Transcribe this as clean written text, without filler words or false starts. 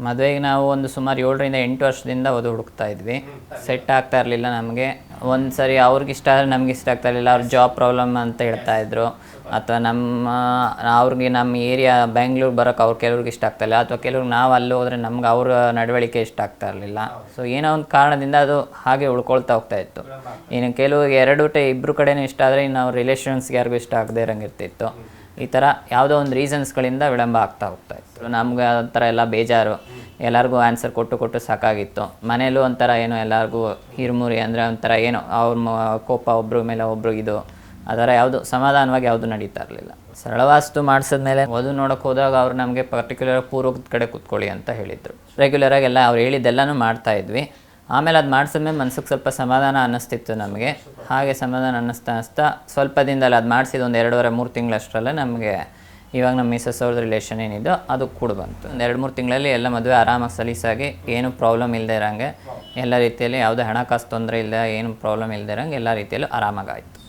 ಮದುವೆಗೆ ನಾವು ಒಂದು ಸುಮಾರು 7ರಿಂದ 8 ವರ್ಷದಿಂದ ವಧು ಹುಡುಕ್ತಾ ಇದ್ವಿ. ಸೆಟ್ ಆಗ್ತಾ ಇರಲಿಲ್ಲ ನಮಗೆ. ಒಂದು ಸರಿ ಅವ್ರಿಗೆ ಇಷ್ಟ ಆದರೆ ನಮ್ಗೆ ಇಷ್ಟ ಆಗ್ತಾ ಇರಲಿಲ್ಲ. ಅವ್ರ ಜಾಬ್ ಪ್ರಾಬ್ಲಮ್ ಅಂತ ಹೇಳ್ತಾಯಿದ್ರು. ಅಥವಾ ಅವ್ರಿಗೆ ನಮ್ಮ ಏರಿಯಾ ಬೆಂಗ್ಳೂರು ಬರೋಕ್ಕೆ ಕೆಲವ್ರಿಗೆ ಇಷ್ಟ ಆಗ್ತಾಯಿಲ್ಲ. ಅಥವಾ ಕೆಲವ್ರಿಗೆ ನಾವು ಅಲ್ಲಿ ಹೋದರೆ ನಮ್ಗೆ ಅವ್ರ ನಡವಳಿಕೆ ಇಷ್ಟ ಆಗ್ತಾ ಇರಲಿಲ್ಲ. ಸೊ ಏನೋ ಒಂದು ಕಾರಣದಿಂದ ಅದು ಹಾಗೆ ಉಳ್ಕೊಳ್ತಾ ಹೋಗ್ತಾ ಇತ್ತು. ಇನ್ನು ಕೆಲವ್ರಿಗೆ ಇಬ್ಬರು ಕಡೆನೂ ಇಷ್ಟ ಆದರೆ ಇನ್ನು ಅವ್ರ ರಿಲೇಷನ್ಸ್ಗೆ ಯಾರಿಗೂ ಇಷ್ಟ ಆಗದೆ ಇರಂಗಿರ್ತಿತ್ತು. ಈ ಥರ ಯಾವುದೋ ಒಂದು ರೀಸನ್ಸ್ಗಳಿಂದ ವಿಳಂಬ ಆಗ್ತಾ ಹೋಗ್ತಾ ಇತ್ತು. ನಮ್ಗೆ ಒಂಥರ ಎಲ್ಲ ಬೇಜಾರು, ಎಲ್ಲರಿಗೂ ಆನ್ಸರ್ ಕೊಟ್ಟು ಸಾಕಾಗಿತ್ತು. ಮನೇಲೂ ಒಂಥರ ಏನೋ ಎಲ್ಲರಿಗೂ ಹಿರುಮುರಿ ಅಂದರೆ ಒಂಥರ ಏನೋ ಅವ್ರ ಕೋಪ ಒಬ್ಬರ ಮೇಲೆ ಒಬ್ಬರು ಇದು ಆ ಥರ ಯಾವುದು ಸಮಾಧಾನವಾಗಿ ಯಾವುದು ನಡೀತಾ ಇರಲಿಲ್ಲ. ಸರಳವಾಸ್ತು ಮಾಡಿಸಿದ್ಮೇಲೆ ವಧು ನೋಡೋಕೆ ಹೋದಾಗ ಅವ್ರು ನಮಗೆ ಪರ್ಟಿಕ್ಯುಲರ್ ಪೂರ್ವದ ಕಡೆ ಕೂತ್ಕೊಳ್ಳಿ ಅಂತ ಹೇಳಿದರು. ರೆಗ್ಯುಲರಾಗಿ ಎಲ್ಲ ಅವ್ರು ಹೇಳಿದ್ದೆಲ್ಲನೂ ಮಾಡ್ತಾಯಿದ್ವಿ. ಆಮೇಲೆ ಅದು ಮಾಡಿಸಿದ್ಮೇಲೆ ಮನ್ಸಿಗೆ ಸ್ವಲ್ಪ ಸಮಾಧಾನ ಅನ್ನಿಸ್ತಿತ್ತು ನಮಗೆ. ಹಾಗೆ ಸಮಾಧಾನ ಅನ್ನಿಸ್ತಾ ಸ್ವಲ್ಪ ದಿನದಲ್ಲಿ ಅದು ಮಾಡಿಸಿದ ಒಂದು 2.5-3 ತಿಂಗಳಷ್ಟರಲ್ಲೇ ನಮಗೆ ಇವಾಗ ನಮ್ಮ ಮಿಸಸ್ ಅವ್ರದ್ದು ರಿಲೇಷನ್ ಏನಿದೋ ಅದು ಕೂಡ ಬಂತು. ಒಂದು 2-3 ತಿಂಗಳಲ್ಲಿ ಎಲ್ಲ ಮದುವೆ ಆರಾಮಾಗಿ ಸಲೀಸಾಗಿ ಏನು ಪ್ರಾಬ್ಲಮ್ ಇಲ್ಲದೆ ಇರೋಂಗೆ, ಎಲ್ಲ ರೀತಿಯಲ್ಲಿ ಯಾವುದೇ ಹಣಕಾಸು ತೊಂದರೆ ಇಲ್ಲದೆ ಏನು ಪ್ರಾಬ್ಲಮ್ ಇಲ್ಲದೆ ಇರೋಂಗೆ ಎಲ್ಲ ರೀತಿಯಲ್ಲೂ ಆರಾಮಾಗಾಯಿತು.